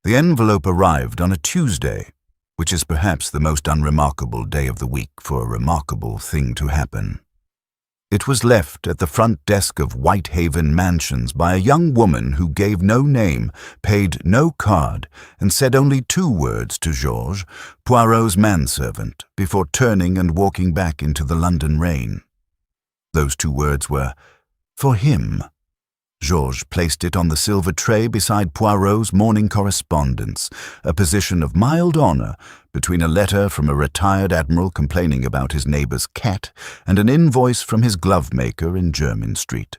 The envelope arrived on a Tuesday, which is perhaps the most unremarkable day of the week for a remarkable thing to happen. It was left at the front desk of Whitehaven Mansions by a young woman who gave no name, paid no card, and said only 2 words to Georges, Poirot's manservant, before turning and walking back into the London rain. Those 2 words were, "For him." Georges placed it on the silver tray beside Poirot's morning correspondence, a position of mild honour between a letter from a retired admiral complaining about his neighbour's cat and an invoice from his glove-maker in Jermyn Street.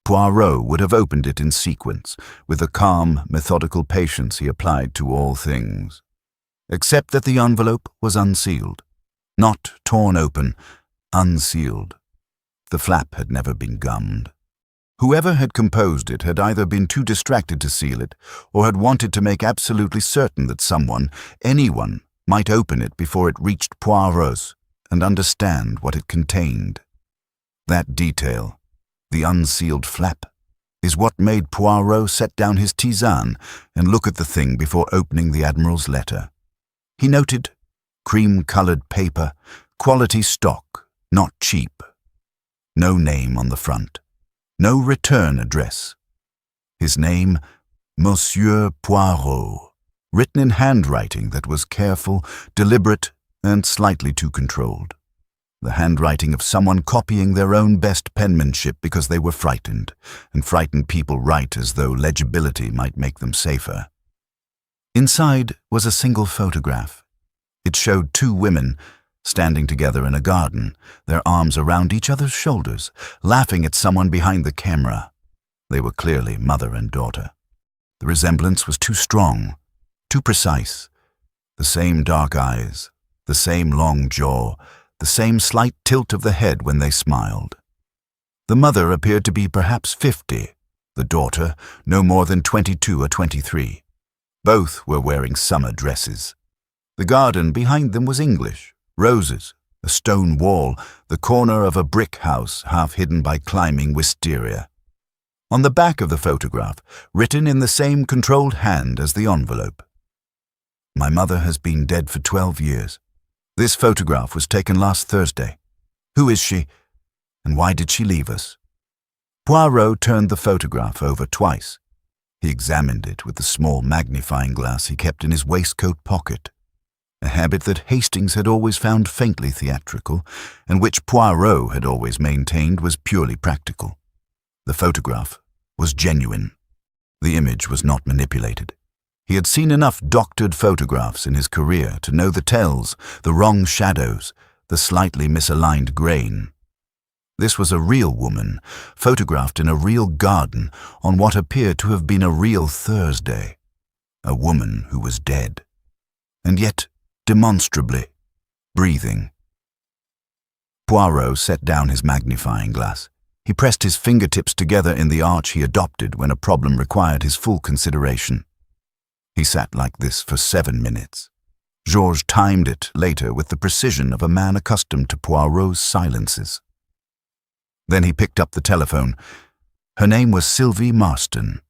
Poirot would have opened it in sequence, with the calm, methodical patience he applied to all things. Except that the envelope was unsealed. Not torn open, unsealed. The flap had never been gummed. Whoever had composed it had either been too distracted to seal it, or had wanted to make absolutely certain that someone, anyone, might open it before it reached Poirot's and understand what it contained. That detail, the unsealed flap, is what made Poirot set down his tisane and look at the thing before opening the Admiral's letter. He noted, cream-coloured paper, quality stock, not cheap. No name on the front. No return address. His name, Monsieur Poirot, written in handwriting that was careful, deliberate, and slightly too controlled. The handwriting of someone copying their own best penmanship because they were frightened, and frightened people write as though legibility might make them safer. Inside was a single photograph. It showed 2 women, standing together in a garden, their arms around each other's shoulders, laughing at someone behind the camera. They were clearly mother and daughter. The resemblance was too strong, too precise. The same dark eyes, the same long jaw, the same slight tilt of the head when they smiled. The mother appeared to be perhaps 50, the daughter no more than 22 or 23. Both were wearing summer dresses. The garden behind them was English. Roses, a stone wall, the corner of a brick house half hidden by climbing wisteria. On the back of the photograph, written in the same controlled hand as the envelope. My mother has been dead for 12 years. This photograph was taken last Thursday. Who is she, and why did she leave us? Poirot turned the photograph over twice. He examined it with the small magnifying glass he kept in his waistcoat pocket. A habit that Hastings had always found faintly theatrical, and which Poirot had always maintained was purely practical. The photograph was genuine. The image was not manipulated. He had seen enough doctored photographs in his career to know the tells, the wrong shadows, the slightly misaligned grain. This was a real woman, photographed in a real garden on what appeared to have been a real Thursday. A woman who was dead. And yet, demonstrably, breathing. Poirot set down his magnifying glass. He pressed his fingertips together in the arch he adopted when a problem required his full consideration. He sat like this for 7 minutes. Georges timed it later with the precision of a man accustomed to Poirot's silences. Then he picked up the telephone. Her name was Sylvie Marston.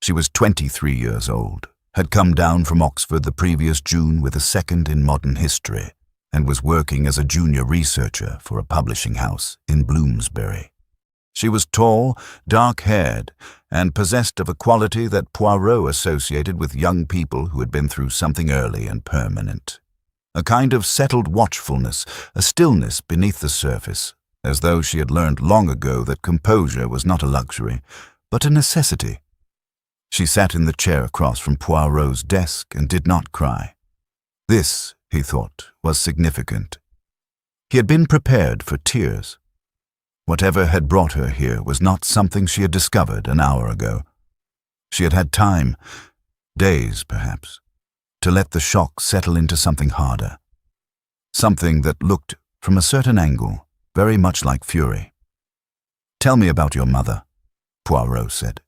She was 23 years old. Had come down from Oxford the previous June with a 2nd in modern history, and was working as a junior researcher for a publishing house in Bloomsbury. She was tall, dark-haired, and possessed of a quality that Poirot associated with young people who had been through something early and permanent. A kind of settled watchfulness, a stillness beneath the surface, as though she had learned long ago that composure was not a luxury, but a necessity. She sat in the chair across from Poirot's desk and did not cry. This, he thought, was significant. He had been prepared for tears. Whatever had brought her here was not something she had discovered an hour ago. She had had time, days perhaps, to let the shock settle into something harder. Something that looked, from a certain angle, very much like fury. "Tell me about your mother," Poirot said.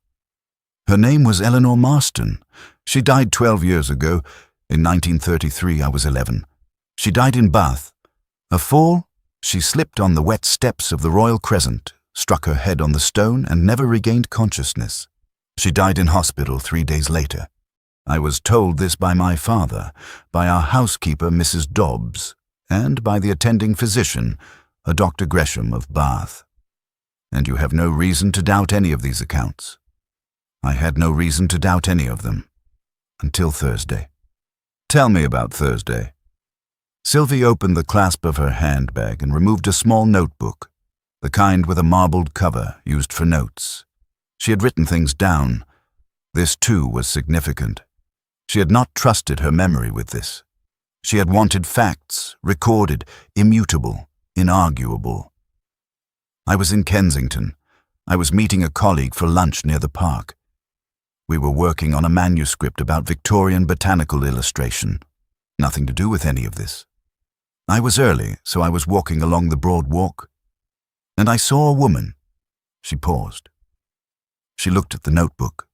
"Her name was Eleanor Marston. She died 12 years ago. In 1933, I was 11. She died in Bath. A fall? She slipped on the wet steps of the Royal Crescent, struck her head on the stone, and never regained consciousness. She died in hospital 3 days later. I was told this by my father, by our housekeeper, Mrs. Dobbs, and by the attending physician, a Dr. Gresham of Bath. And you have no reason to doubt any of these accounts. I had no reason to doubt any of them. Until Thursday. Tell me about Thursday. Sylvie opened the clasp of her handbag and removed a small notebook, the kind with a marbled cover used for notes. She had written things down. This, too, was significant. She had not trusted her memory with this. She had wanted facts, recorded, immutable, inarguable. I was in Kensington. I was meeting a colleague for lunch near the park. We were working on a manuscript about Victorian botanical illustration. Nothing to do with any of this. I was early, so I was walking along the broad walk, and I saw a woman. She paused. She looked at the notebook.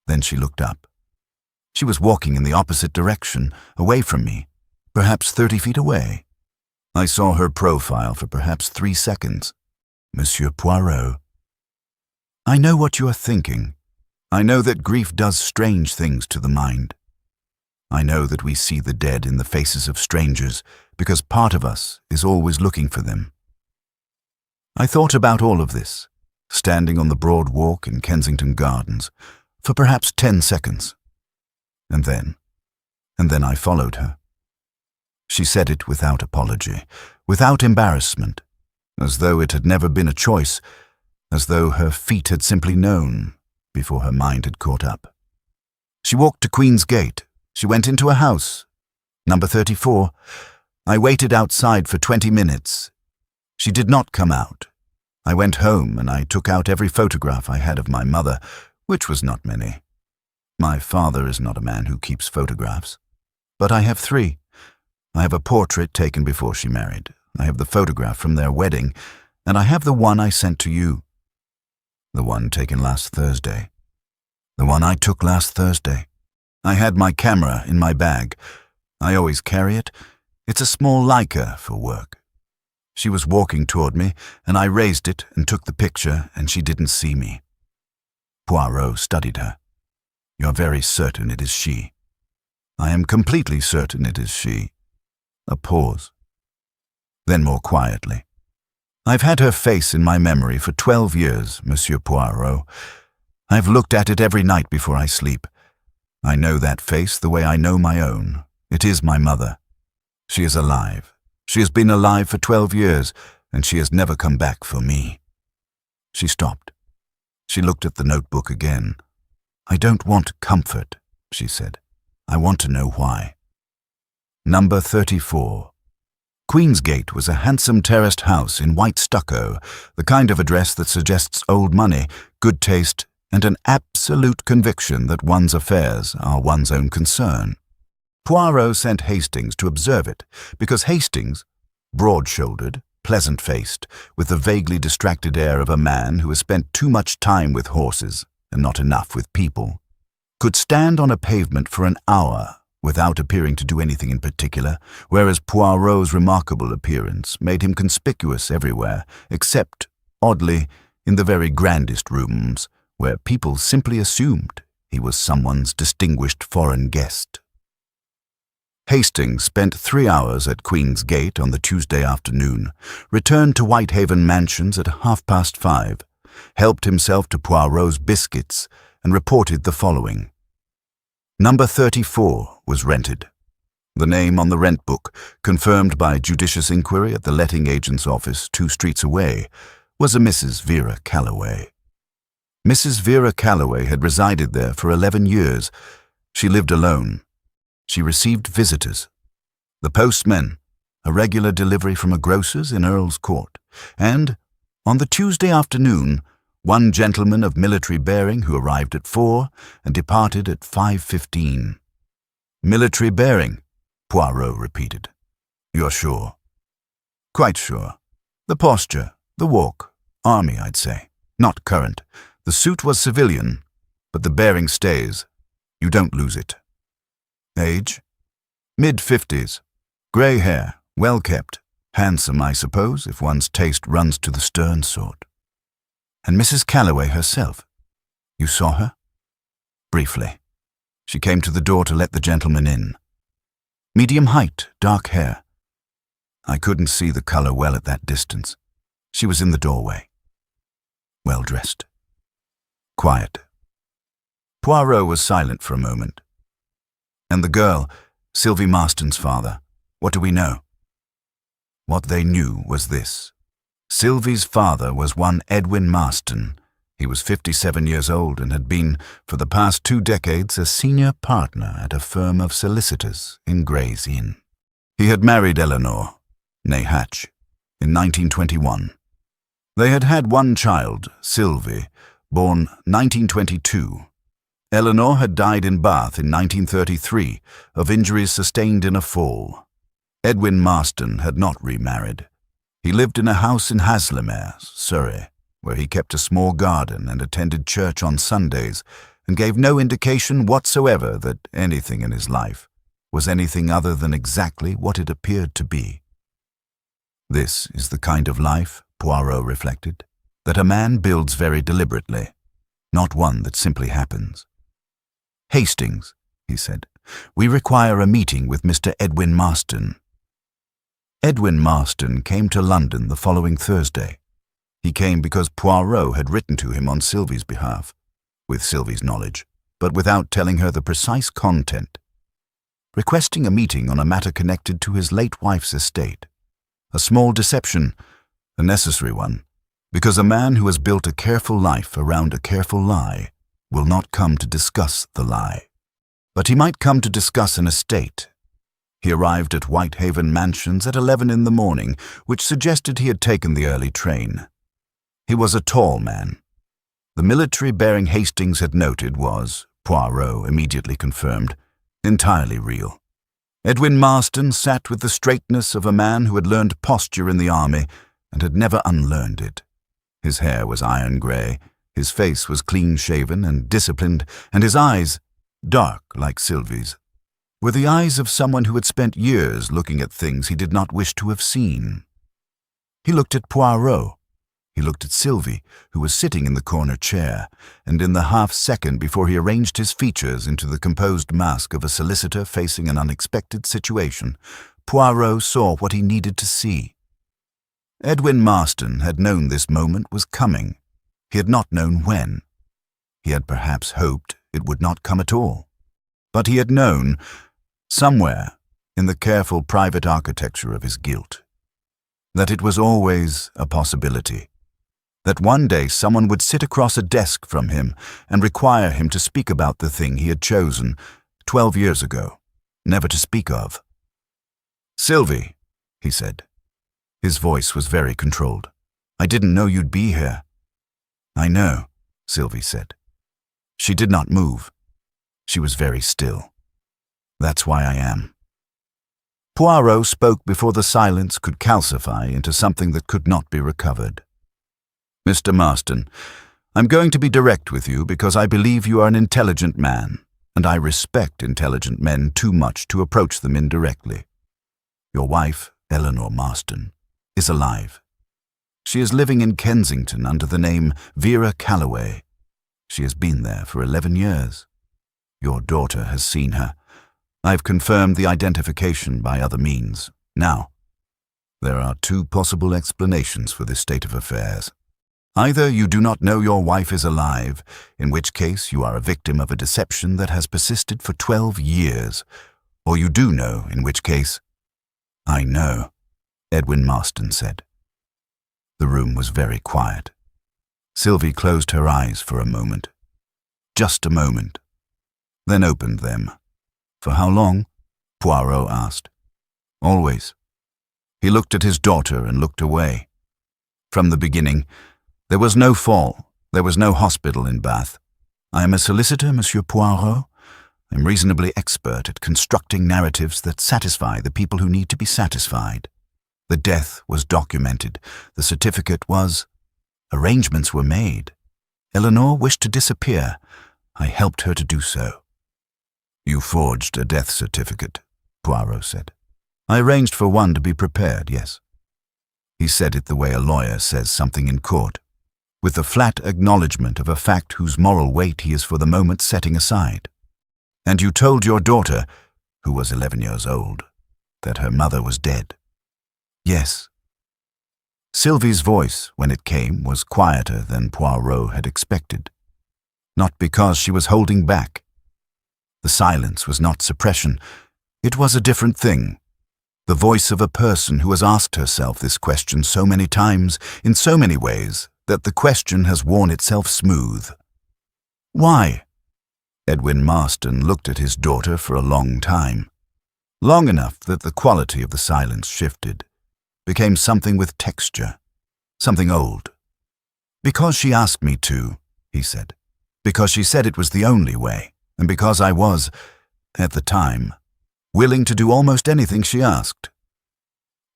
Then she looked up. She was walking in the opposite direction, away from me, perhaps 30 feet away. I saw her profile for perhaps 3 seconds. Monsieur Poirot. I know what you are thinking. I know that grief does strange things to the mind. I know that we see the dead in the faces of strangers because part of us is always looking for them. I thought about all of this, standing on the broad walk in Kensington Gardens, for perhaps 10 seconds. And then I followed her. She said it without apology, without embarrassment, as though it had never been a choice, as though her feet had simply known before her mind had caught up. She walked to Queen's Gate. She went into a house, number 34. I waited outside for 20 minutes. She did not come out. I went home and I took out every photograph I had of my mother, which was not many. My father is not a man who keeps photographs. But I have 3. I have a portrait taken before she married. I have the photograph from their wedding, and I have the one I sent to you. The one taken last Thursday. The one I took last Thursday. I had my camera in my bag. I always carry it. It's a small Leica for work. She was walking toward me, and I raised it and took the picture, and she didn't see me. Poirot studied her. You're very certain it is she. I am completely certain it is she. A pause. Then more quietly. I've had her face in my memory for 12 years, Monsieur Poirot. I've looked at it every night before I sleep. I know that face the way I know my own. It is my mother. She is alive. She has been alive for 12 years, and she has never come back for me. She stopped. She looked at the notebook again. I don't want comfort, she said. I want to know why. Number 34. Queen's Gate was a handsome terraced house in white stucco, the kind of address that suggests old money, good taste, and an absolute conviction that one's affairs are one's own concern. Poirot sent Hastings to observe it, because Hastings, broad-shouldered, pleasant-faced, with the vaguely distracted air of a man who has spent too much time with horses and not enough with people, could stand on a pavement for an hour without appearing to do anything in particular, whereas Poirot's remarkable appearance made him conspicuous everywhere, except, oddly, in the very grandest rooms, where people simply assumed he was someone's distinguished foreign guest. Hastings spent 3 hours at Queen's Gate on the Tuesday afternoon, returned to Whitehaven Mansions at 5:30, helped himself to Poirot's biscuits, and reported the following. Number 34 was rented. The name on the rent book, confirmed by judicious inquiry at the letting agent's office 2 streets away, was a Mrs. Vera Calloway. Mrs. Vera Calloway had resided there for 11 years. She lived alone. She received visitors. The postman, a regular delivery from a grocer's in Earl's Court, and, on the Tuesday afternoon, one gentleman of military bearing who arrived at 4 and departed at 5:15. Military bearing, Poirot repeated. You're sure? Quite sure. The posture, the walk, army, I'd say. Not current. The suit was civilian, but the bearing stays. You don't lose it. Age? Mid-50s. Grey hair, well kept. Handsome, I suppose, if one's taste runs to the stern sort. And Mrs. Calloway herself. You saw her? Briefly. She came to the door to let the gentleman in. Medium height, dark hair. I couldn't see the color well at that distance. She was in the doorway. Well dressed. Quiet. Poirot was silent for a moment. And the girl, Sylvie Marston's father, what do we know? What they knew was this. Sylvie's father was one Edwin Marston. He was 57 years old and had been, for the past 2 decades, a senior partner at a firm of solicitors in Gray's Inn. He had married Eleanor, née Hatch, in 1921. They had had one child, Sylvie, born 1922. Eleanor had died in Bath in 1933 of injuries sustained in a fall. Edwin Marston had not remarried. He lived in a house in Haslemere, Surrey, where he kept a small garden and attended church on Sundays, and gave no indication whatsoever that anything in his life was anything other than exactly what it appeared to be. This is the kind of life, Poirot reflected, that a man builds very deliberately, not one that simply happens. "Hastings," he said, "we require a meeting with Mr. Edwin Marston." Edwin Marston came to London the following Thursday. He came because Poirot had written to him on Sylvie's behalf, with Sylvie's knowledge, but without telling her the precise content, requesting a meeting on a matter connected to his late wife's estate. A small deception, a necessary one, because a man who has built a careful life around a careful lie will not come to discuss the lie. But he might come to discuss an estate. He arrived at Whitehaven Mansions at 11 in the morning, which suggested he had taken the early train. He was a tall man. The military bearing Hastings had noted was, Poirot immediately confirmed, entirely real. Edwin Marston sat with the straightness of a man who had learned posture in the army and had never unlearned it. His hair was iron grey, his face was clean-shaven and disciplined, and his eyes, dark like Sylvie's, were the eyes of someone who had spent years looking at things he did not wish to have seen. He looked at Poirot. He looked at Sylvie, who was sitting in the corner chair, and in the half-second before he arranged his features into the composed mask of a solicitor facing an unexpected situation, Poirot saw what he needed to see. Edwin Marston had known this moment was coming. He had not known when. He had perhaps hoped it would not come at all. But he had known, somewhere in the careful private architecture of his guilt, that it was always a possibility, that one day someone would sit across a desk from him and require him to speak about the thing he had chosen 12 years ago, never to speak of. "Sylvie," he said. His voice was very controlled. "I didn't know you'd be here." "I know," Sylvie said. She did not move. She was very still. "That's why I am." Poirot spoke before the silence could calcify into something that could not be recovered. "Mr. Marston, I'm going to be direct with you because I believe you are an intelligent man, and I respect intelligent men too much to approach them indirectly. Your wife, Eleanor Marston, is alive. She is living in Kensington under the name Vera Calloway. She has been there for 11 years. Your daughter has seen her. I've confirmed the identification by other means. Now, there are 2 possible explanations for this state of affairs. Either you do not know your wife is alive, in which case you are a victim of a deception that has persisted for 12 years, or you do know, in which case—" "I know," Edwin Marston said. The room was very quiet. Sylvie closed her eyes for a moment. Just a moment. Then opened them. "For how long?" Poirot asked. "Always." He looked at his daughter and looked away. "From the beginning. There was no fall. There was no hospital in Bath. I am a solicitor, Monsieur Poirot. I am reasonably expert at constructing narratives that satisfy the people who need to be satisfied. The death was documented. The certificate was... Arrangements were made. Eleanor wished to disappear. I helped her to do so." "You forged a death certificate," Poirot said. "I arranged for one to be prepared, yes." He said it the way a lawyer says something in court, with the flat acknowledgement of a fact whose moral weight he is for the moment setting aside. And you told your daughter, who was 11 years old, that her mother was dead. Yes. Sylvie's voice, when it came, was quieter than Poirot had expected. Not because she was holding back. The silence was not suppression. It was a different thing. The voice of a person who has asked herself this question so many times, in so many ways, that the question has worn itself smooth. Why? Edwin Marston looked at his daughter for a long time. Long enough that the quality of the silence shifted, became something with texture, something old. Because she asked me to, he said. Because she said it was the only way, and because I was, at the time, willing to do almost anything she asked.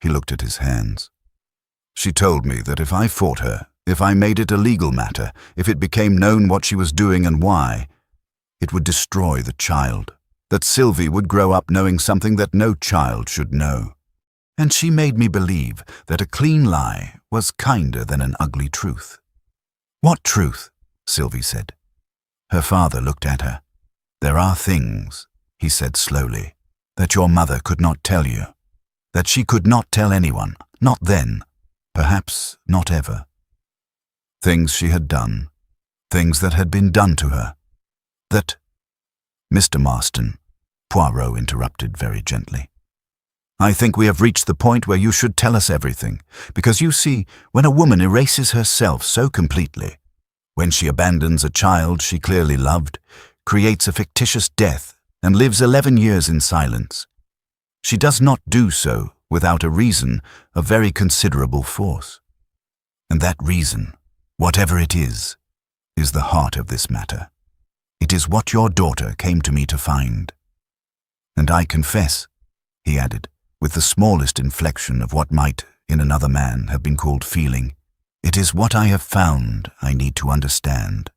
He looked at his hands. She told me that if I fought her, if I made it a legal matter, if it became known what she was doing and why, it would destroy the child, that Sylvie would grow up knowing something that no child should know. And she made me believe that a clean lie was kinder than an ugly truth. What truth? Sylvie said. Her father looked at her. There are things, he said slowly, that your mother could not tell you, that she could not tell anyone, not then, perhaps not ever. Things she had done, things that had been done to her, that... Mr. Marston, Poirot interrupted very gently. I think we have reached the point where you should tell us everything, because you see, when a woman erases herself so completely, when she abandons a child she clearly loved, creates a fictitious death, and lives 11 years in silence, she does not do so without a reason of very considerable force. And that reason, whatever it is the heart of this matter. It is what your daughter came to me to find. And I confess, he added, with the smallest inflection of what might, in another man, have been called feeling, it is what I have found I need to understand.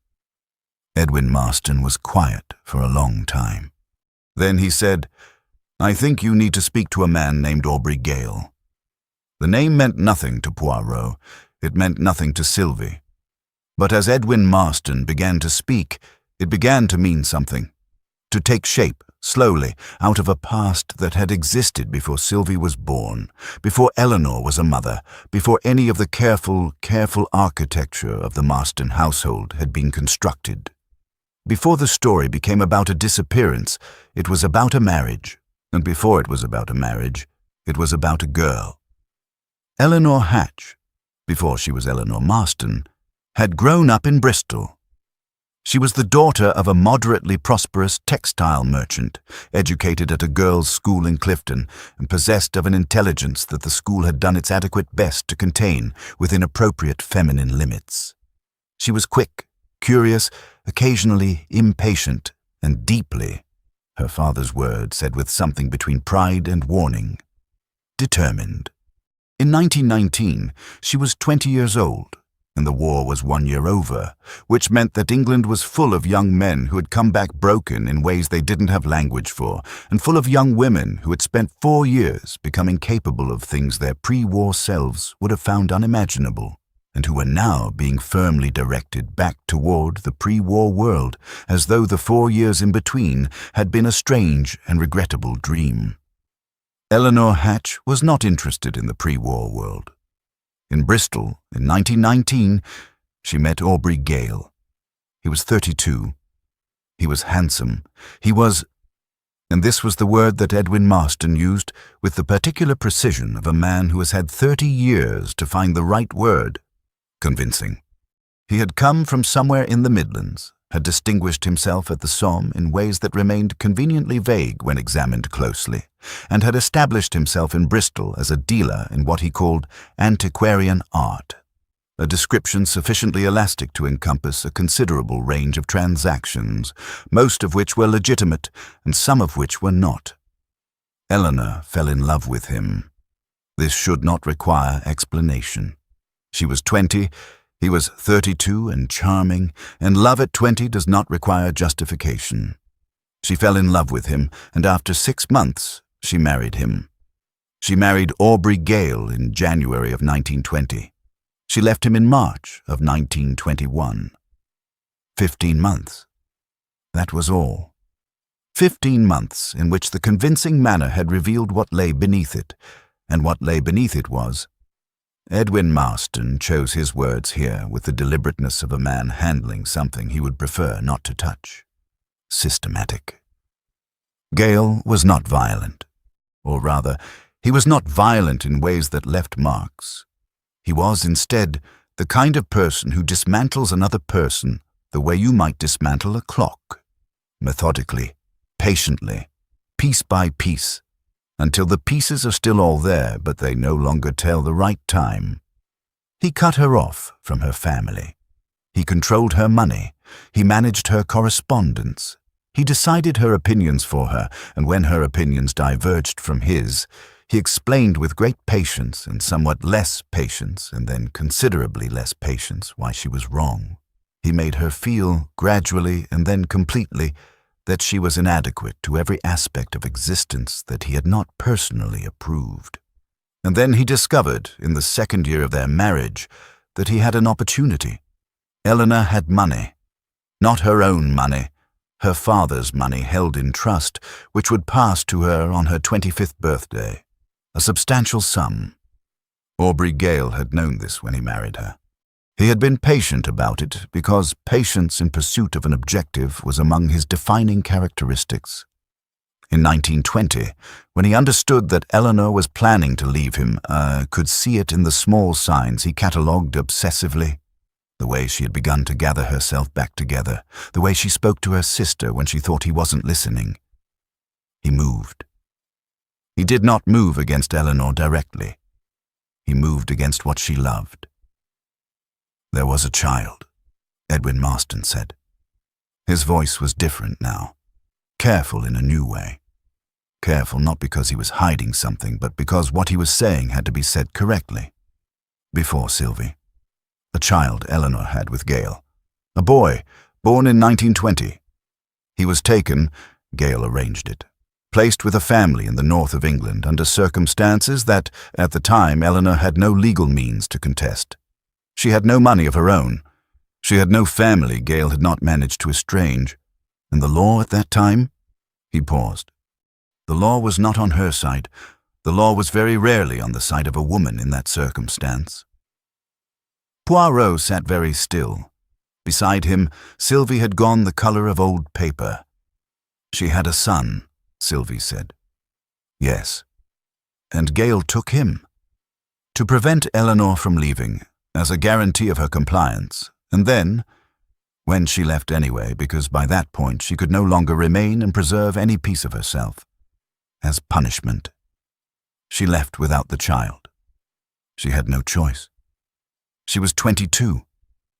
Edwin Marston was quiet for a long time. Then he said, I think you need to speak to a man named Aubrey Gale. The name meant nothing to Poirot. It meant nothing to Sylvie. But as Edwin Marston began to speak, it began to mean something, to take shape, slowly, out of a past that had existed before Sylvie was born, before Eleanor was a mother, before any of the careful architecture of the Marston household had been constructed. Before the story became about a disappearance, it was about a marriage, and before it was about a marriage, it was about a girl. Eleanor Hatch, before she was Eleanor Marston, had grown up in Bristol. She was the daughter of a moderately prosperous textile merchant, educated at a girls' school in Clifton, and possessed of an intelligence that the school had done its adequate best to contain within appropriate feminine limits. She was quick, curious, occasionally impatient, and deeply, her father's word said with something between pride and warning, determined. In 1919, she was 20 years old, and the war was 1 year over, which meant that England was full of young men who had come back broken in ways they didn't have language for, and full of young women who had spent 4 years becoming capable of things their pre-war selves would have found unimaginable, and who were now being firmly directed back toward the pre-war world, as though the 4 years in between had been a strange and regrettable dream. Eleanor Hatch was not interested in the pre-war world. In Bristol, in 1919, she met Aubrey Gale. He was 32. He was handsome. He was, and this was the word that Edwin Marston used with the particular precision of a man who has had 30 years to find the right word, convincing. He had come from somewhere in the Midlands, had distinguished himself at the Somme in ways that remained conveniently vague when examined closely, and had established himself in Bristol as a dealer in what he called antiquarian art, a description sufficiently elastic to encompass a considerable range of transactions, most of which were legitimate and some of which were not. Eleanor fell in love with him. This should not require explanation. She was 20, he was 32 and charming, and love at 20 does not require justification. She fell in love with him, and after 6 months, she married him. She married Aubrey Gale in January of 1920. She left him in March of 1921. 15 months. That was all. 15 months in which the convincing manner had revealed what lay beneath it, and what lay beneath it was. Edwin Marston chose his words here with the deliberateness of a man handling something he would prefer not to touch. Systematic. Gale was not violent. Or rather, he was not violent in ways that left marks. He was, instead, the kind of person who dismantles another person the way you might dismantle a clock. Methodically, patiently, piece by piece, until the pieces are still all there, but they no longer tell the right time. He cut her off from her family. He controlled her money. He managed her correspondence. He decided her opinions for her, and when her opinions diverged from his, he explained with great patience and somewhat less patience, and then considerably less patience, why she was wrong. He made her feel, gradually and then completely, that she was inadequate to every aspect of existence that he had not personally approved. And then he discovered, in the second year of their marriage, that he had an opportunity. Eleanor had money. Not her own money, her father's money held in trust, which would pass to her on her 25th birthday. A substantial sum. Aubrey Gale had known this when he married her. He had been patient about it because patience in pursuit of an objective was among his defining characteristics. In 1920, when he understood that Eleanor was planning to leave him, could see it in the small signs he catalogued obsessively. The way she had begun to gather herself back together, the way she spoke to her sister when she thought he wasn't listening. He moved. He did not move against Eleanor directly. He moved against what she loved. There was a child, Edwin Marston said. His voice was different now, careful in a new way. Careful not because he was hiding something, but because what he was saying had to be said correctly. Before Sylvie. A child Eleanor had with Gale. A boy, born in 1920. He was taken, Gale arranged it, placed with a family in the north of England under circumstances that, at the time, Eleanor had no legal means to contest. She had no money of her own. She had no family Gale had not managed to estrange. And the law at that time? He paused. The law was not on her side. The law was very rarely on the side of a woman in that circumstance. Poirot sat very still. Beside him, Sylvie had gone the color of old paper. She had a son, Sylvie said. Yes. And Gale took him. To prevent Eleanor from leaving, as a guarantee of her compliance, and then, when she left anyway, because by that point she could no longer remain and preserve any piece of herself, as punishment. She left without the child. She had no choice. She was 22.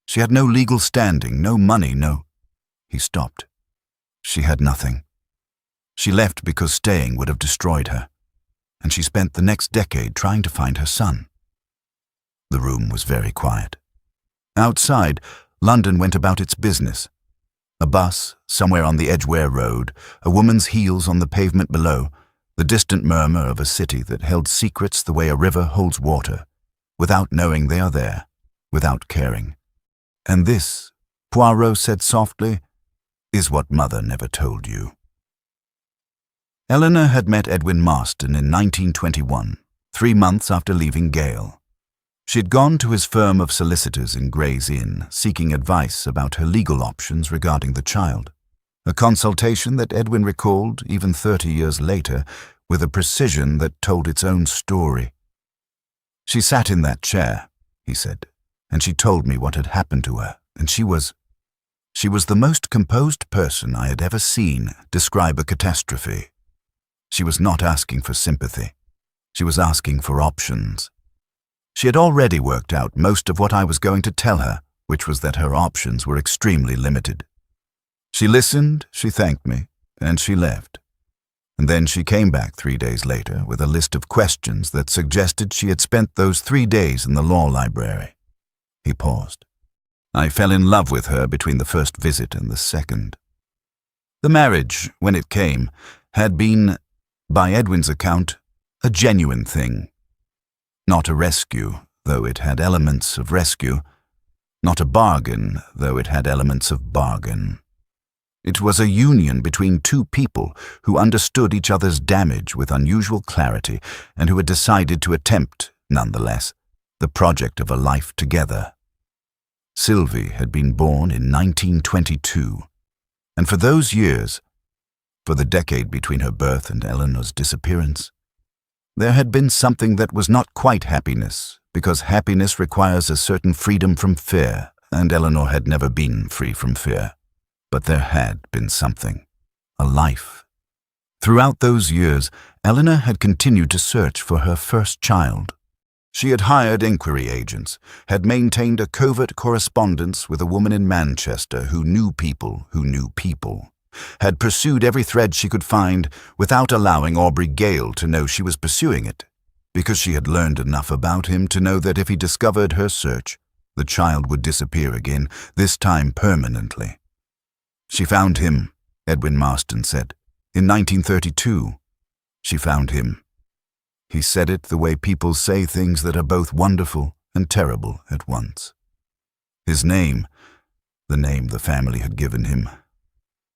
She had no legal standing, no money, no... He stopped. She had nothing. She left because staying would have destroyed her, and she spent the next decade trying to find her son. The room was very quiet. Outside, London went about its business. A bus, somewhere on the Edgware Road, a woman's heels on the pavement below, the distant murmur of a city that held secrets the way a river holds water, without knowing they are there, without caring. And this, Poirot said softly, is what Mother never told you. Eleanor had met Edwin Marston in 1921, 3 months after leaving Gale. She had gone to his firm of solicitors in Gray's Inn, seeking advice about her legal options regarding the child, a consultation that Edwin recalled, even 30 years later, with a precision that told its own story. She sat in that chair, he said, and she told me what had happened to her, and she was the most composed person I had ever seen describe a catastrophe. She was not asking for sympathy. She was asking for options. She had already worked out most of what I was going to tell her, which was that her options were extremely limited. She listened, she thanked me, and she left. And then she came back 3 days later with a list of questions that suggested she had spent those 3 days in the law library. He paused. I fell in love with her between the first visit and the second. The marriage, when it came, had been, by Edwin's account, a genuine thing. Not a rescue, though it had elements of rescue. Not a bargain, though it had elements of bargain. It was a union between two people who understood each other's damage with unusual clarity and who had decided to attempt, nonetheless, the project of a life together. Sylvie had been born in 1922, and for those years, for the decade between her birth and Eleanor's disappearance, there had been something that was not quite happiness, because happiness requires a certain freedom from fear, and Eleanor had never been free from fear. But there had been something, a life. Throughout those years, Eleanor had continued to search for her first child. She had hired inquiry agents, had maintained a covert correspondence with a woman in Manchester who knew people, had pursued every thread she could find without allowing Aubrey Gale to know she was pursuing it, because she had learned enough about him to know that if he discovered her search, the child would disappear again, this time permanently. She found him, Edwin Marston said, in 1932. She found him. He said it the way people say things that are both wonderful and terrible at once. His name, the name the family had given him,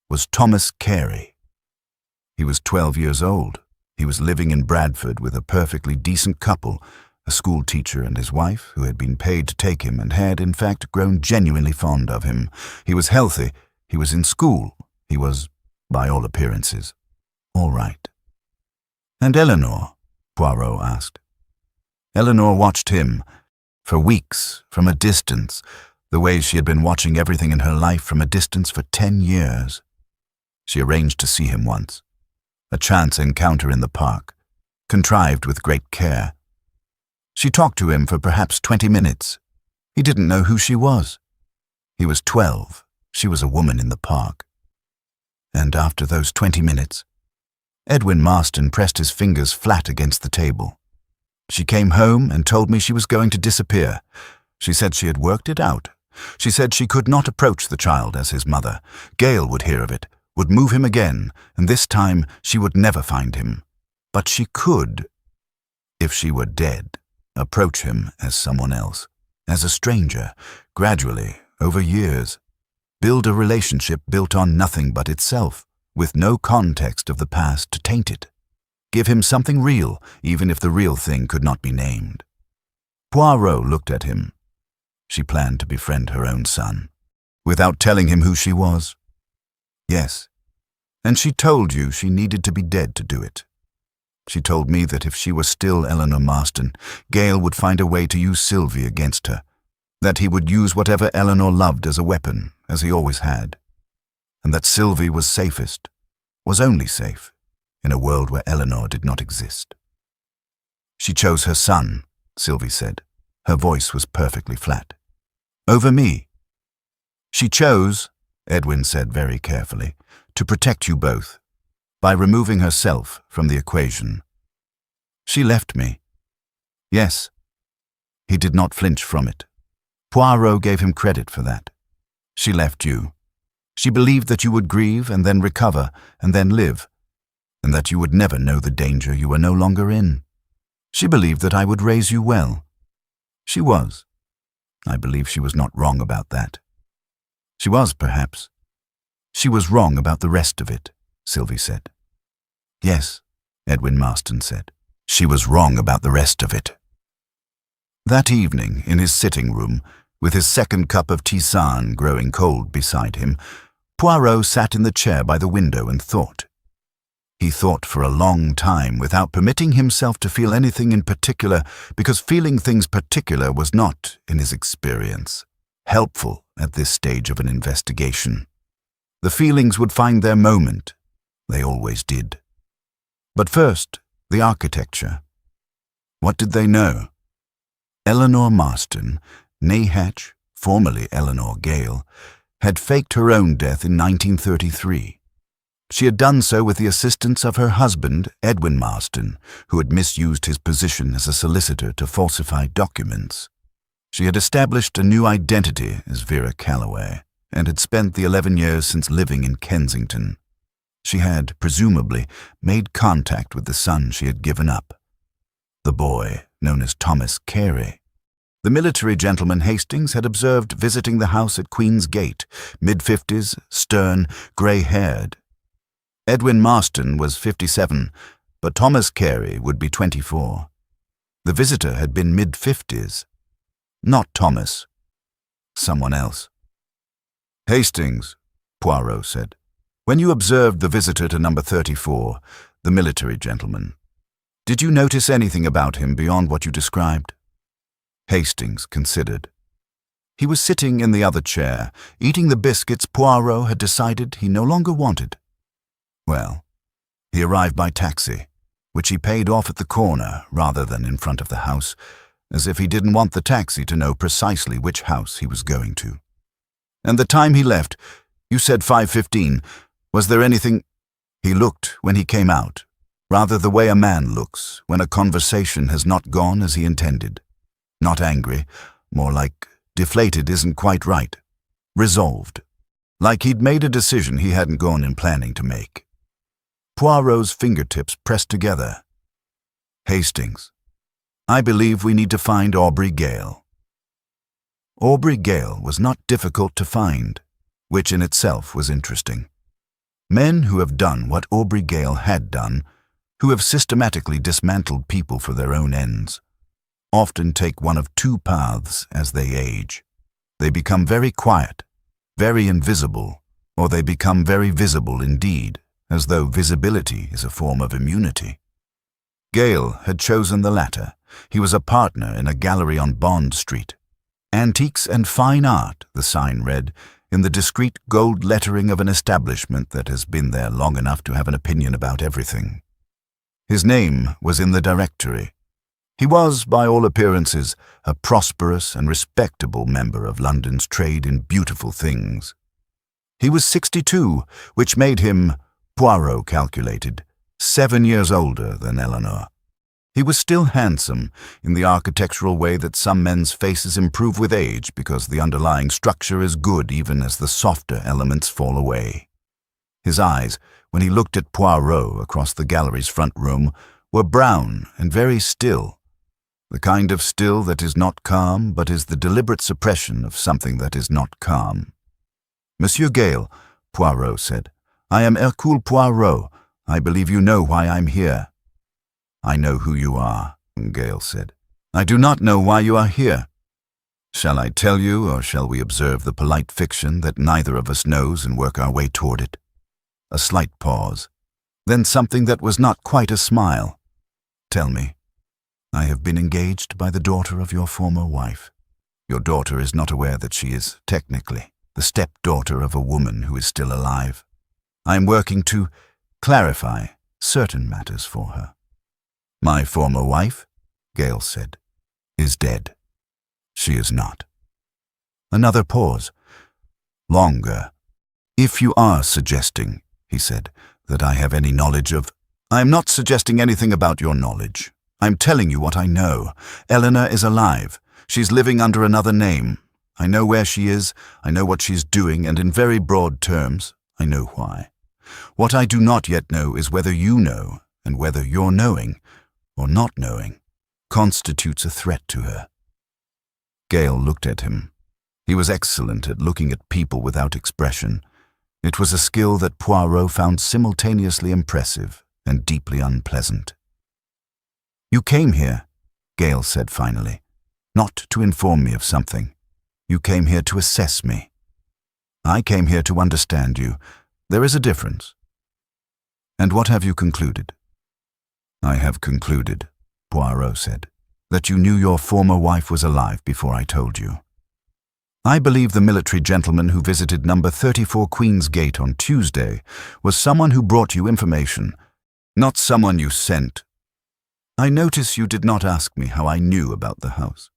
was Thomas Carey. He was 12 years old. He was living in Bradford with a perfectly decent couple, a school teacher and his wife, who had been paid to take him and had, in fact, grown genuinely fond of him. He was healthy. He was in school. He was, by all appearances, all right. And Eleanor? Poirot asked. Eleanor watched him, for weeks, from a distance, the way she had been watching everything in her life from a distance for 10 years. She arranged to see him once, a chance encounter in the park, contrived with great care. She talked to him for perhaps 20 minutes. He didn't know who she was. He was 12. She was a woman in the park. And after those 20 minutes, Edwin Marston pressed his fingers flat against the table. She came home and told me she was going to disappear. She said she had worked it out. She said she could not approach the child as his mother. Gale would hear of it, would move him again, and this time she would never find him. But she could, if she were dead, approach him as someone else, as a stranger, gradually, over years. Build a relationship built on nothing but itself, with no context of the past to taint it. Give him something real, even if the real thing could not be named. Poirot looked at him. She planned to befriend her own son, without telling him who she was. Yes, and she told you she needed to be dead to do it. She told me that if she were still Eleanor Marston, Gale would find a way to use Sylvie against her, that he would use whatever Eleanor loved as a weapon, as he always had, and that Sylvie was safest, was only safe, in a world where Eleanor did not exist. She chose her son, Sylvie said. Her voice was perfectly flat. Over me. She chose, Edwin said very carefully, to protect you both, by removing herself from the equation. She left me. Yes. He did not flinch from it. Poirot gave him credit for that. She left you. She believed that you would grieve and then recover and then live, and that you would never know the danger you were no longer in. She believed that I would raise you well. She was. I believe she was not wrong about that. She was, perhaps. She was wrong about the rest of it, Sylvie said. Yes, Edwin Marston said. She was wrong about the rest of it. That evening, in his sitting room, with his second cup of tisane growing cold beside him, Poirot sat in the chair by the window and thought. He thought for a long time without permitting himself to feel anything in particular, because feeling things particular was not, in his experience, helpful at this stage of an investigation. The feelings would find their moment. They always did. But first, the architecture. What did they know? Eleanor Marston, née Hatch, formerly Eleanor Gale, had faked her own death in 1933. She had done so with the assistance of her husband, Edwin Marston, who had misused his position as a solicitor to falsify documents. She had established a new identity as Vera Calloway, and had spent the 11 years since living in Kensington. She had, presumably, made contact with the son she had given up, the boy known as Thomas Carey. The military gentleman Hastings had observed visiting the house at Queen's Gate, mid-50s, stern, grey-haired. Edwin Marston was 57, but Thomas Carey would be 24. The visitor had been mid-50s. Not Thomas. Someone else. "Hastings," Poirot said, "when you observed the visitor to number 34, the military gentleman, did you notice anything about him beyond what you described?" Hastings considered. He was sitting in the other chair, eating the biscuits Poirot had decided he no longer wanted. Well, he arrived by taxi, which he paid off at the corner rather than in front of the house, as if he didn't want the taxi to know precisely which house he was going to. "And the time he left, you said 5:15. Was there anything—" He looked when he came out, rather the way a man looks when a conversation has not gone as he intended. Not angry, more like deflated isn't quite right. Resolved. Like he'd made a decision he hadn't gone in planning to make. Poirot's fingertips pressed together. "Hastings, I believe we need to find Aubrey Gale." Aubrey Gale was not difficult to find, which in itself was interesting. Men who have done what Aubrey Gale had done, who have systematically dismantled people for their own ends, often take one of two paths as they age. They become very quiet, very invisible, or they become very visible indeed, as though visibility is a form of immunity. Gale had chosen the latter. He was a partner in a gallery on Bond Street. "Antiques and Fine Art," the sign read, in the discreet gold lettering of an establishment that has been there long enough to have an opinion about everything. His name was in the directory. He was, by all appearances, a prosperous and respectable member of London's trade in beautiful things. He was 62, which made him, Poirot calculated, 7 years older than Eleanor. He was still handsome, in the architectural way that some men's faces improve with age because the underlying structure is good even as the softer elements fall away. His eyes, when he looked at Poirot across the gallery's front room, were brown and very still, the kind of still that is not calm but is the deliberate suppression of something that is not calm. "Monsieur Gale," Poirot said, "I am Hercule Poirot. I believe you know why I'm here." "I know who you are," Gale said. "I do not know why you are here. Shall I tell you, or shall we observe the polite fiction that neither of us knows and work our way toward it?" A slight pause, then something that was not quite a smile. "Tell me. I have been engaged by the daughter of your former wife. Your daughter is not aware that she is, technically, the stepdaughter of a woman who is still alive. I am working to clarify certain matters for her." "My former wife," Gale said, "is dead. She is not." Another pause. Longer. "If you are suggesting," he said, "that I have any knowledge of—" "I am not suggesting anything about your knowledge. I'm telling you what I know. Eleanor is alive. She's living under another name. I know where she is, I know what she's doing, and in very broad terms, I know why. What I do not yet know is whether you know, and whether your knowing, or not knowing, constitutes a threat to her." Gale looked at him. He was excellent at looking at people without expression. It was a skill that Poirot found simultaneously impressive and deeply unpleasant. "You came here," Gale said finally, "not to inform me of something. You came here to assess me. I came here to understand you. There is a difference." "And what have you concluded?" "I have concluded," Poirot said, "that you knew your former wife was alive before I told you. I believe the military gentleman who visited number 34 Queen's Gate on Tuesday was someone who brought you information, not someone you sent. I notice you did not ask me how I knew about the house.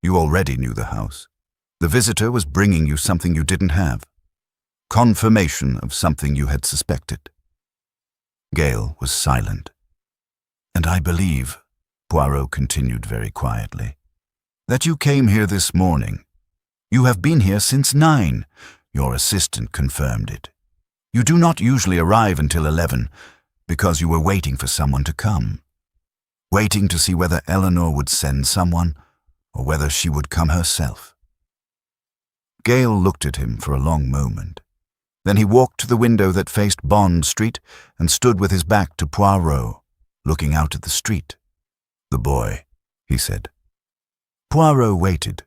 You already knew the house. The visitor was bringing you something you didn't have. Confirmation of something you had suspected." Gale was silent. "And I believe," Poirot continued very quietly, "that you came here this morning. You have been here since 9. Your assistant confirmed it. You do not usually arrive until 11, because you were waiting for someone to come. Waiting to see whether Eleanor would send someone, or whether she would come herself. Gale looked at him for a long moment. Then he walked to the window that faced Bond Street and stood with his back to Poirot, looking out at the street. "The boy," he said. Poirot waited.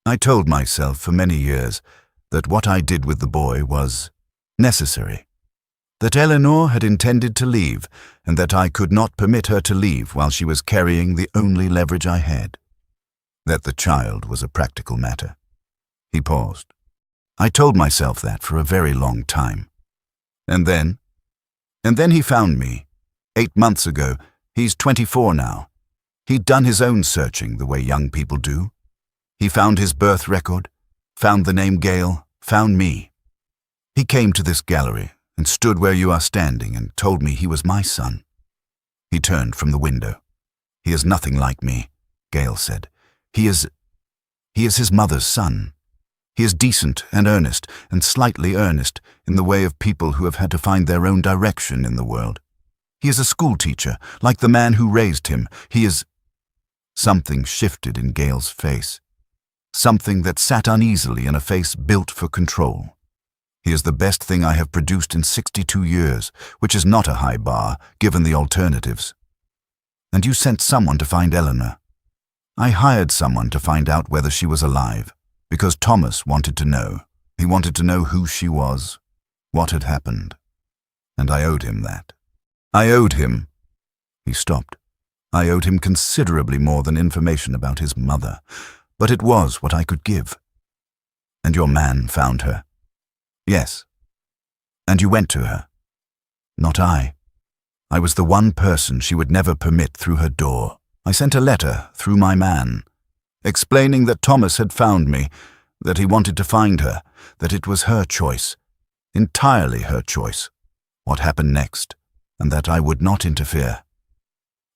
"I told myself for many years that what I did with the boy was necessary, that Eleanor had intended to leave, and that I could not permit her to leave while she was carrying the only leverage I had, that the child was a practical matter." He paused. "I told myself that for a very long time. And then he found me. 8 months ago. He's 24 now. He'd done his own searching the way young people do. He found his birth record, found the name Gale, found me. He came to this gallery and stood where you are standing and told me he was my son." He turned from the window. "He is nothing like me," Gale said. He is his mother's son. He is decent and earnest, and slightly earnest, in the way of people who have had to find their own direction in the world. He is a schoolteacher, like the man who raised him. He is—" Something shifted in Gale's face. Something that sat uneasily in a face built for control. "He is the best thing I have produced in 62 years, which is not a high bar, given the alternatives. And you sent someone to find Eleanor." "I hired someone to find out whether she was alive, because Thomas wanted to know. He wanted to know who she was, what had happened. And I owed him that. I owed him—" He stopped. "I owed him considerably more than information about his mother, but it was what I could give." "And your man found her?" "Yes." "And you went to her?" "Not I. I was the one person she would never permit through her door. I sent a letter through my man, explaining that Thomas had found me, that he wanted to find her, that it was her choice, entirely her choice, what happened next, and that I would not interfere."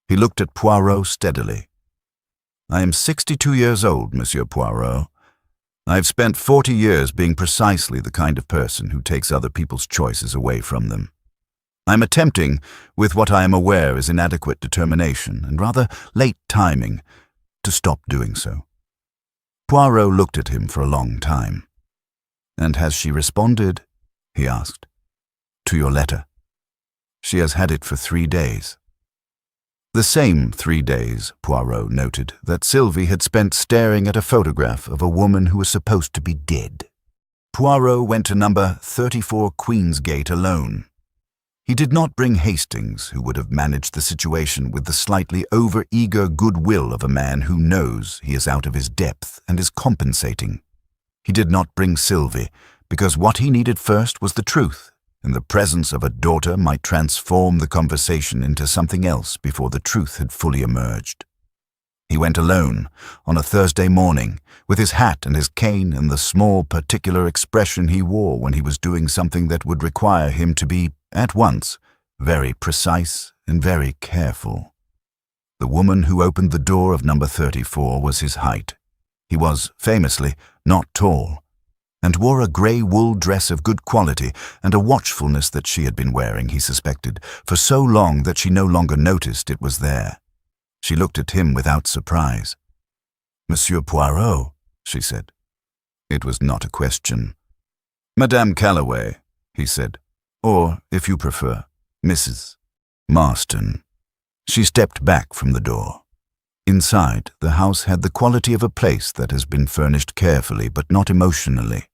He looked at Poirot steadily. "I am 62 years old, Monsieur Poirot. I have spent 40 years being precisely the kind of person who takes other people's choices away from them. I am attempting, with what I am aware is inadequate determination and rather late timing, to stop doing so." Poirot looked at him for a long time. "And has she responded?" he asked. "To your letter?" "She has had it for 3 days." The same 3 days, Poirot noted, that Sylvie had spent staring at a photograph of a woman who was supposed to be dead. Poirot went to number 34 Queensgate alone. He did not bring Hastings, who would have managed the situation with the slightly over-eager goodwill of a man who knows he is out of his depth and is compensating. He did not bring Sylvie, because what he needed first was the truth, and the presence of a daughter might transform the conversation into something else before the truth had fully emerged. He went alone, on a Thursday morning, with his hat and his cane and the small particular expression he wore when he was doing something that would require him to be, at once, very precise and very careful. The woman who opened the door of number 34 was his height. He was, famously, not tall, and wore a grey wool dress of good quality and a watchfulness that she had been wearing, he suspected, for so long that she no longer noticed it was there. She looked at him without surprise. "Monsieur Poirot," she said. It was not a question. "Madame Calloway," he said, "or, if you prefer, Mrs. Marston." She stepped back from the door. Inside, the house had the quality of a place that has been furnished carefully but not emotionally.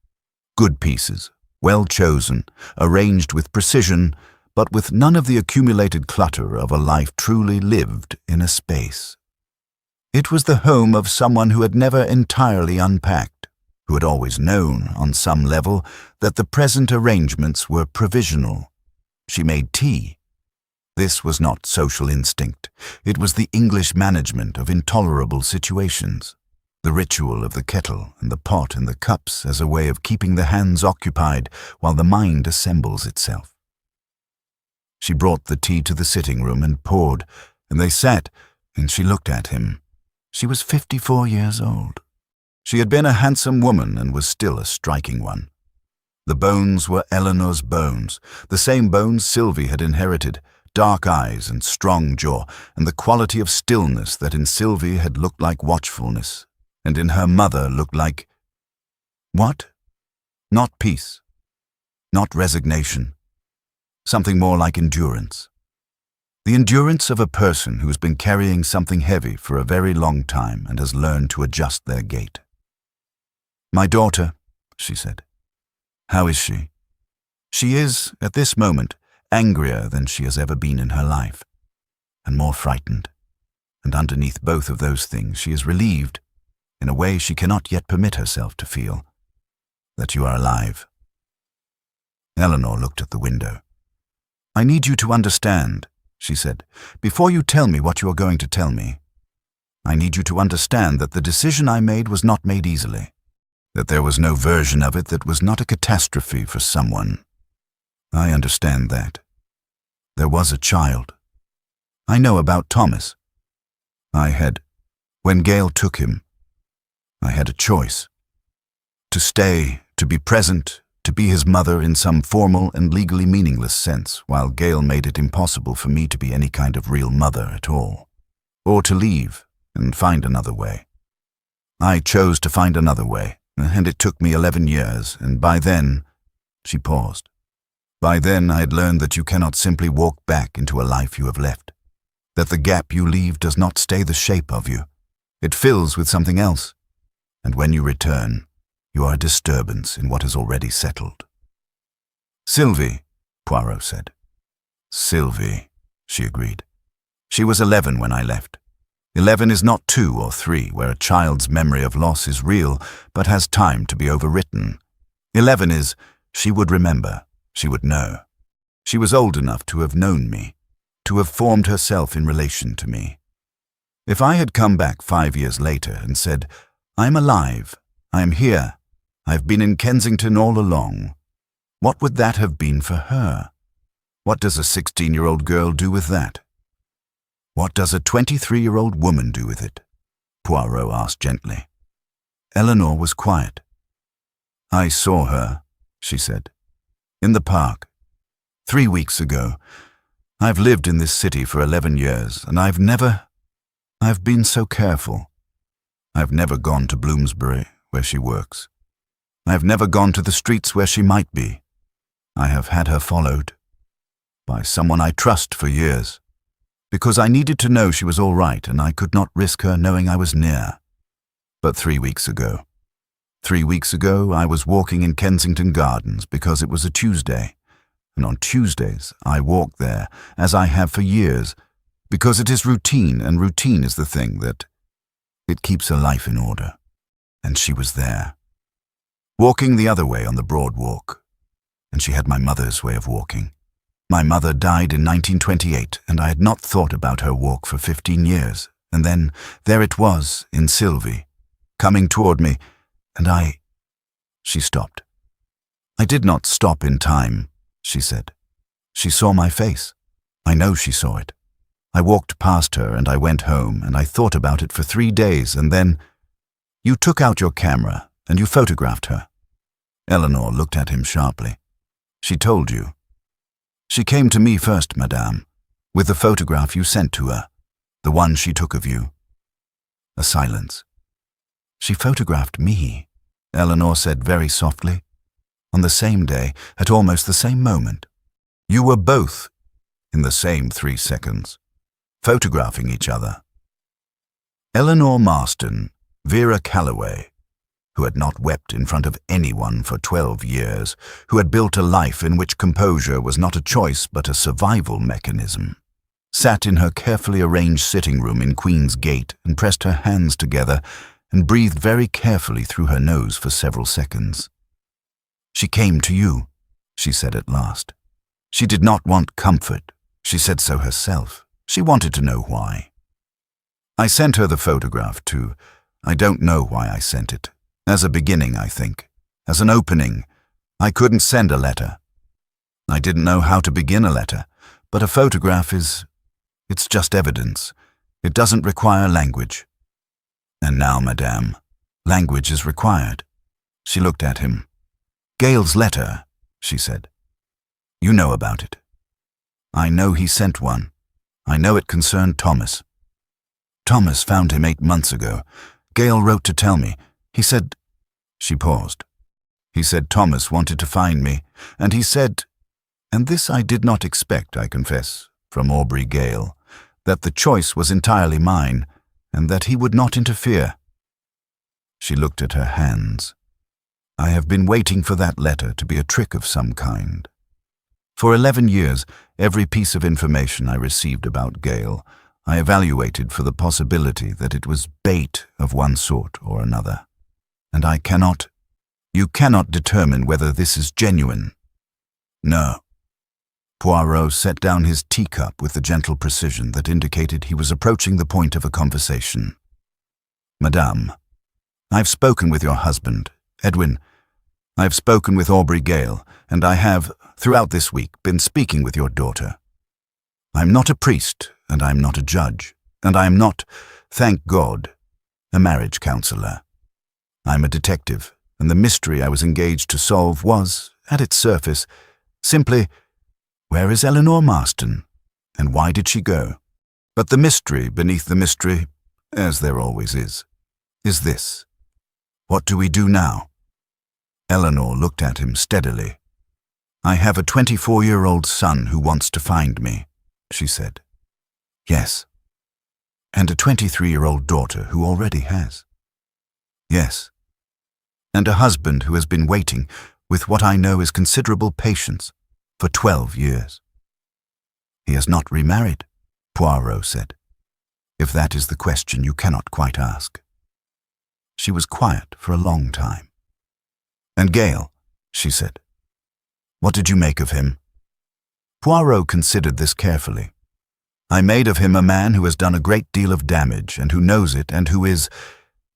Good pieces, well chosen, arranged with precision, but with none of the accumulated clutter of a life truly lived in a space. It was the home of someone who had never entirely unpacked, who had always known, on some level, that the present arrangements were provisional. She made tea. This was not social instinct. It was the English management of intolerable situations, the ritual of the kettle and the pot and the cups as a way of keeping the hands occupied while the mind assembles itself. She brought the tea to the sitting room and poured, and they sat, and she looked at him. She was 54 years old. She had been a handsome woman and was still a striking one. The bones were Eleanor's bones, the same bones Sylvie had inherited, dark eyes and strong jaw, and the quality of stillness that in Sylvie had looked like watchfulness, and in her mother looked like... What? Not peace. Not resignation. Something more like endurance. The endurance of a person who has been carrying something heavy for a very long time and has learned to adjust their gait. "My daughter," she said. "How is she?" She is, at this moment, angrier than she has ever been in her life, and more frightened. And underneath both of those things she is relieved, in a way she cannot yet permit herself to feel, that you are alive. Eleanor looked at the window. "I need you to understand," she said, "before you tell me what you are going to tell me. I need you to understand that the decision I made was not made easily, that there was no version of it that was not a catastrophe for someone. I understand that. There was a child. I know about Thomas. When Gale took him, I had a choice. To stay, to be present, to be his mother in some formal and legally meaningless sense, while Gale made it impossible for me to be any kind of real mother at all. Or to leave and find another way. I chose to find another way, and it took me 11 years, and by then..." She paused. "By then I had learned that you cannot simply walk back into a life you have left. That the gap you leave does not stay the shape of you. It fills with something else. And when you return, you are a disturbance in what is already settled." "Sylvie," Poirot said. "Sylvie," she agreed. "She was 11 when I left. 11 is not 2 or 3, where a child's memory of loss is real, but has time to be overwritten. 11 is, she would remember, she would know. She was old enough to have known me, to have formed herself in relation to me. If I had come back 5 years later and said, 'I'm alive, I am here, I've been in Kensington all along,' what would that have been for her? What does a 16-year-old girl do with that? What does a 23-year-old woman do with it?" Poirot asked gently. Eleanor was quiet. "I saw her," she said, "in the park, 3 weeks ago. I've lived in this city for 11 years, and I've been so careful. I've never gone to Bloomsbury, where she works. I've never gone to the streets where she might be. I have had her followed by someone I trust for years, because I needed to know she was all right, and I could not risk her knowing I was near. But 3 weeks ago I was walking in Kensington Gardens because it was a Tuesday, and on Tuesdays I walk there, as I have for years, because it is routine, and routine is the thing that... it keeps a life in order. And she was there, walking the other way on the broad walk, and she had my mother's way of walking. My mother died in 1928, and I had not thought about her walk for 15 years, and then there it was, in Sylvie, coming toward me, and I... She stopped. "I did not stop in time," she said. "She saw my face. I know she saw it. I walked past her, and I went home, and I thought about it for 3 days, and then... You took out your camera, and you photographed her." Eleanor looked at him sharply. "She told you." "She came to me first, madame, with the photograph you sent to her, the one she took of you." A silence. "She photographed me," Eleanor said very softly. "On the same day, at almost the same moment. You were both, in the same 3 seconds, photographing each other." Eleanor Marston, Vera Calloway, who had not wept in front of anyone for 12 years, who had built a life in which composure was not a choice but a survival mechanism, sat in her carefully arranged sitting room in Queen's Gate and pressed her hands together and breathed very carefully through her nose for several seconds. "She came to you," she said at last. "She did not want comfort. She said so herself. She wanted to know why. I sent her the photograph too. I don't know why I sent it. As a beginning, I think. As an opening. I couldn't send a letter. I didn't know how to begin a letter. But a photograph it's just evidence. It doesn't require language. And now, madame, language is required." She looked at him. "Gale's letter," she said. "You know about it." "I know he sent one. I know it concerned Thomas. Thomas found him 8 months ago. Gale wrote to tell me. He said—" She paused. "He said Thomas wanted to find me, and he said—" and this I did not expect, I confess, from Aubrey Gale, "that the choice was entirely mine, and that he would not interfere." She looked at her hands. "I have been waiting for that letter to be a trick of some kind. For 11 years, every piece of information I received about Gale, I evaluated for the possibility that it was bait of one sort or another. And I cannot— you cannot determine whether this is genuine." "No." Poirot set down his teacup with the gentle precision that indicated he was approaching the point of a conversation. "Madame, I've spoken with your husband, Edwin. I've spoken with Aubrey Gale, and I have, throughout this week, been speaking with your daughter. I'm not a priest, and I'm not a judge, and I'm not, thank God, a marriage counselor. I'm a detective, and the mystery I was engaged to solve was, at its surface, simply, where is Eleanor Marston, and why did she go? But the mystery beneath the mystery, as there always is this: what do we do now?" Eleanor looked at him steadily. "I have a 24-year-old son who wants to find me," she said. "Yes." "And a 23-year-old daughter who already has." "Yes." "And a husband who has been waiting, with what I know is considerable patience, for 12 years. "He has not remarried," Poirot said. "If that is the question you cannot quite ask." She was quiet for a long time. "And Gale," she said. "What did you make of him?" Poirot considered this carefully. "I made of him a man who has done a great deal of damage, and who knows it, and who is,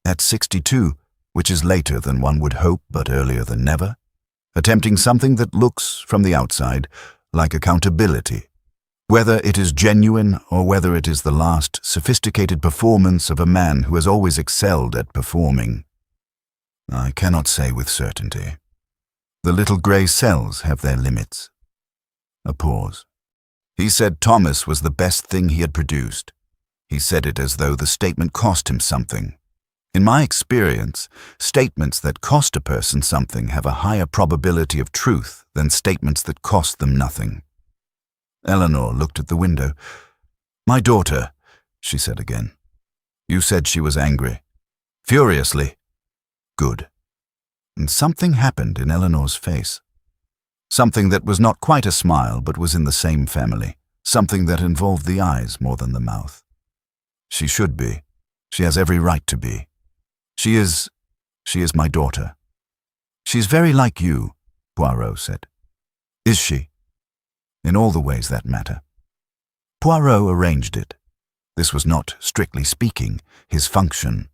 at 62, which is later than one would hope but earlier than never, attempting something that looks, from the outside, like accountability, whether it is genuine or whether it is the last sophisticated performance of a man who has always excelled at performing. I cannot say with certainty. The little grey cells have their limits." A pause. "He said Thomas was the best thing he had produced. He said it as though the statement cost him something. In my experience, statements that cost a person something have a higher probability of truth than statements that cost them nothing." Eleanor looked at the window. "My daughter," she said again. "You said she was angry." "Furiously." "Good." And something happened in Eleanor's face. Something that was not quite a smile but was in the same family. Something that involved the eyes more than the mouth. "She should be. She has every right to be. She is my daughter." "She is very like you," Poirot said. "Is she?" "In all the ways that matter." Poirot arranged it. This was not, strictly speaking, his function.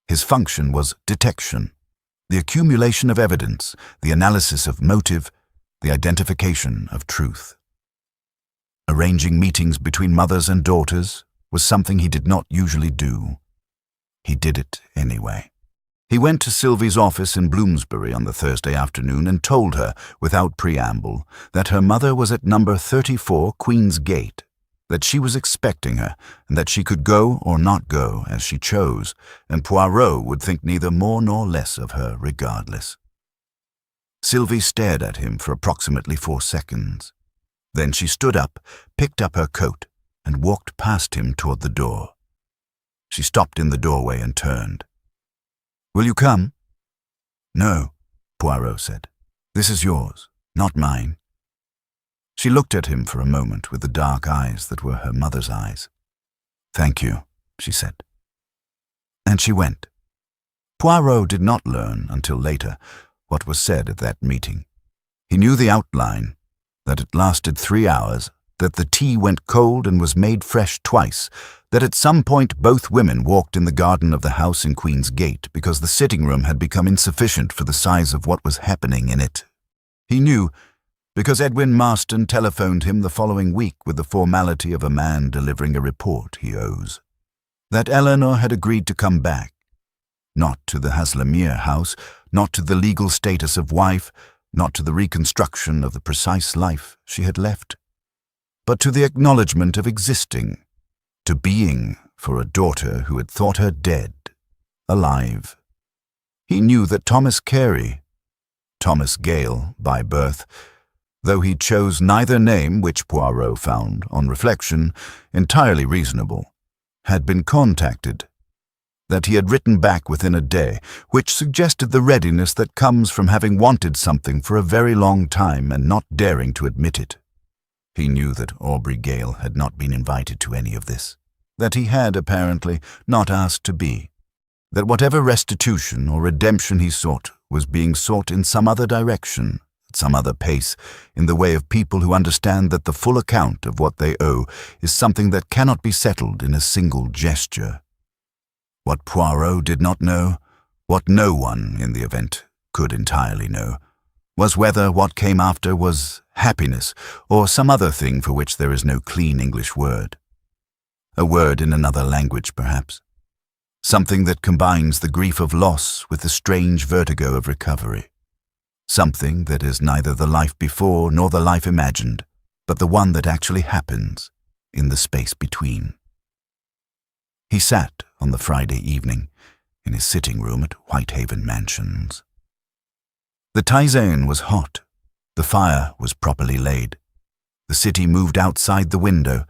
His function was detection, the accumulation of evidence, the analysis of motive, the identification of truth. Arranging meetings between mothers and daughters was something he did not usually do. He did it anyway. He went to Sylvie's office in Bloomsbury on the Thursday afternoon and told her, without preamble, that her mother was at number 34 Queen's Gate, that she was expecting her, and that she could go or not go as she chose, and Poirot would think neither more nor less of her regardless. Sylvie stared at him for approximately 4 seconds. Then she stood up, picked up her coat, and walked past him toward the door. She stopped in the doorway and turned. "Will you come?" "No," Poirot said. "This is yours, not mine." She looked at him for a moment with the dark eyes that were her mother's eyes. "Thank you," she said. And she went. Poirot did not learn, until later, what was said at that meeting. He knew the outline, that it lasted 3 hours, that the tea went cold and was made fresh twice, that at some point both women walked in the garden of the house in Queen's Gate because the sitting room had become insufficient for the size of what was happening in it. He knew, because Edwin Marston telephoned him the following week with the formality of a man delivering a report he owes, that Eleanor had agreed to come back, not to the Haslemere house, not to the legal status of wife, not to the reconstruction of the precise life she had left, but to the acknowledgement of existing, to being for a daughter who had thought her dead, alive. He knew that Thomas Gale by birth, though he chose neither name, which Poirot found, on reflection, entirely reasonable, had been contacted, that he had written back within a day, which suggested the readiness that comes from having wanted something for a very long time and not daring to admit it. He knew that Aubrey Gale had not been invited to any of this, that he had, apparently, not asked to be, that whatever restitution or redemption he sought was being sought in some other direction, at some other pace, in the way of people who understand that the full account of what they owe is something that cannot be settled in a single gesture. What Poirot did not know, what no one, in the event, could entirely know, was whether what came after was happiness or some other thing for which there is no clean English word. A word in another language, perhaps. Something that combines the grief of loss with the strange vertigo of recovery. Something that is neither the life before nor the life imagined, but the one that actually happens in the space between. He sat on the Friday evening in his sitting room at Whitehaven Mansions. The tisane was hot. The fire was properly laid. The city moved outside the window,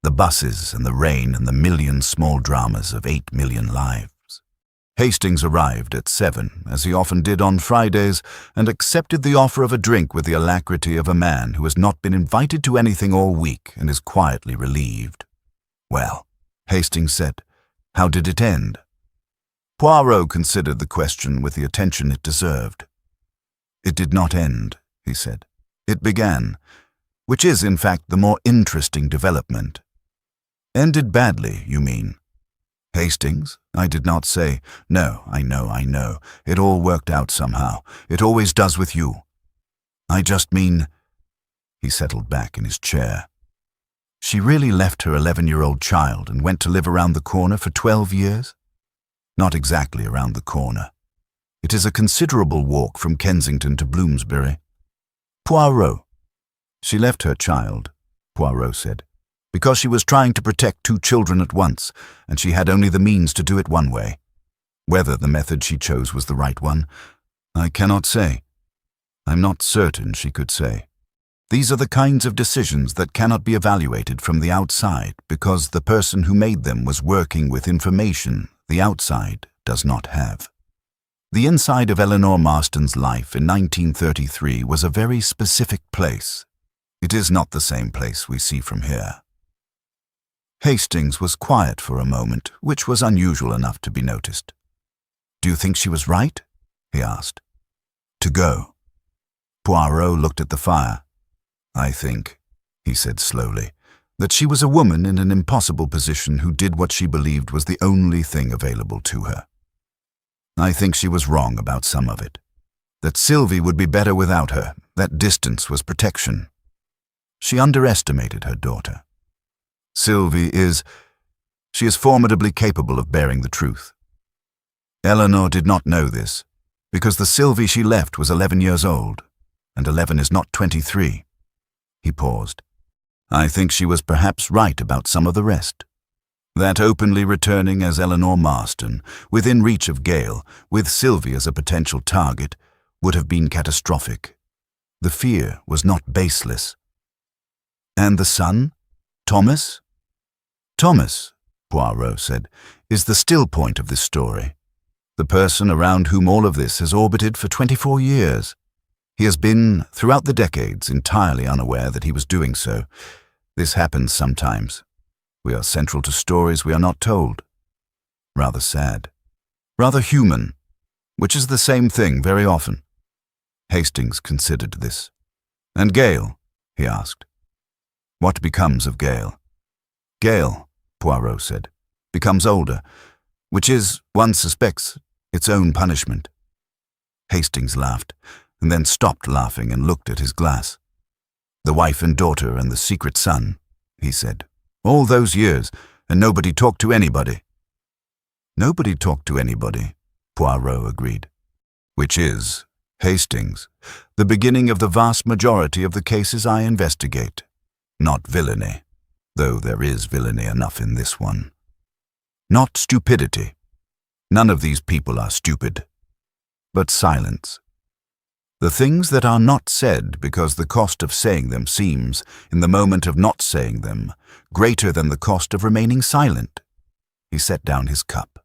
the buses and the rain and the million small dramas of 8 million lives. Hastings arrived at 7, as he often did on Fridays, and accepted the offer of a drink with the alacrity of a man who has not been invited to anything all week and is quietly relieved. "Well," Hastings said, "how did it end?" Poirot considered the question with the attention it deserved. "It did not end," he said. "It began, which is, in fact, the more interesting development." "Ended badly, you mean?" "Hastings, I did not say, no, I know. It all worked out somehow. It always does with you. I just mean—" He settled back in his chair. "She really left her 11-year-old child and went to live around the corner for 12 years? Not exactly around the corner. It is a considerable walk from Kensington to Bloomsbury." "Poirot." "She left her child," Poirot said, "because she was trying to protect 2 children at once, and she had only the means to do it one way. Whether the method she chose was the right one, I cannot say. I'm not certain she could say. These are the kinds of decisions that cannot be evaluated from the outside because the person who made them was working with information the outside does not have. The inside of Eleanor Marston's life in 1933 was a very specific place. It is not the same place we see from here." Hastings was quiet for a moment, which was unusual enough to be noticed. "Do you think she was right?" he asked. "To go?" Poirot looked at the fire. "I think," he said slowly, "that she was a woman in an impossible position who did what she believed was the only thing available to her. I think she was wrong about some of it. That Sylvie would be better without her, that distance was protection. She underestimated her daughter. Sylvie she is formidably capable of bearing the truth. Eleanor did not know this, because the Sylvie she left was 11 years old, and 11 is not 23. He paused. I think she was perhaps right about some of the rest. That openly returning as Eleanor Marston, within reach of Gale, with Sylvie as a potential target, would have been catastrophic. The fear was not baseless. And the son? Thomas? Thomas, Poirot said, is the still point of this story. The person around whom all of this has orbited for 24 years. He has been, throughout the decades, entirely unaware that he was doing so. This happens sometimes. We are central to stories we are not told. Rather sad. Rather human, which is the same thing very often. Hastings considered this. And Gale? He asked. What becomes of Gale? Gale, Poirot said, becomes older, which is, one suspects, its own punishment. Hastings laughed, and then stopped laughing and looked at his glass. The wife and daughter and the secret son, he said. All those years, and nobody talked to anybody. Nobody talked to anybody, Poirot agreed. Which is, Hastings, the beginning of the vast majority of the cases I investigate. Not villainy, though there is villainy enough in this one. Not stupidity. None of these people are stupid. But silence. The things that are not said because the cost of saying them seems, in the moment of not saying them, greater than the cost of remaining silent. He set down his cup.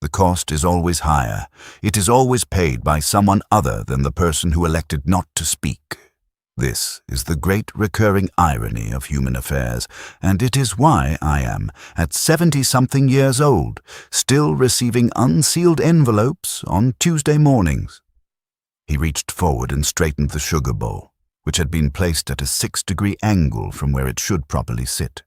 The cost is always higher. It is always paid by someone other than the person who elected not to speak. This is the great recurring irony of human affairs, and it is why I am, at 70-something years old, still receiving unsealed envelopes on Tuesday mornings. He reached forward and straightened the sugar bowl, which had been placed at a 6-degree angle from where it should properly sit.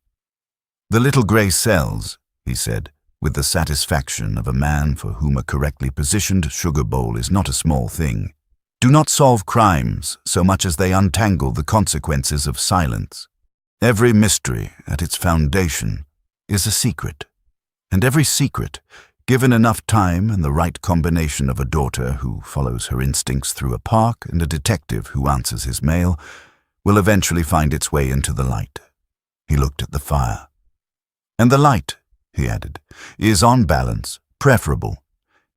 "The little grey cells," he said, with the satisfaction of a man for whom a correctly positioned sugar bowl is not a small thing, "do not solve crimes so much as they untangle the consequences of silence. Every mystery at its foundation is a secret, and every secret, given enough time and the right combination of a daughter who follows her instincts through a park and a detective who answers his mail, will eventually find its way into the light." He looked at the fire. "And the light," he added, "is on balance preferable,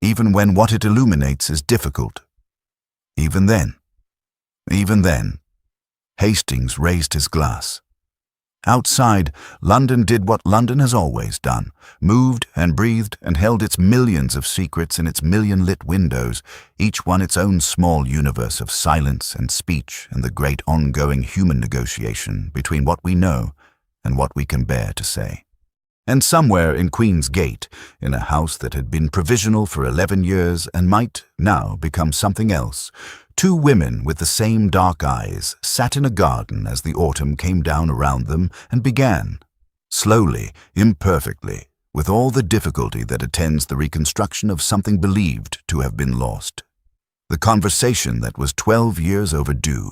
even when what it illuminates is difficult. Even then, Hastings raised his glass. Outside, London did what London has always done, moved and breathed and held its millions of secrets in its million-lit windows, each one its own small universe of silence and speech and the great ongoing human negotiation between what we know and what we can bear to say. And somewhere in Queen's Gate, in a house that had been provisional for 11 years and might now become something else, 2 women with the same dark eyes sat in a garden as the autumn came down around them and began, slowly, imperfectly, with all the difficulty that attends the reconstruction of something believed to have been lost, the conversation that was 12 years overdue.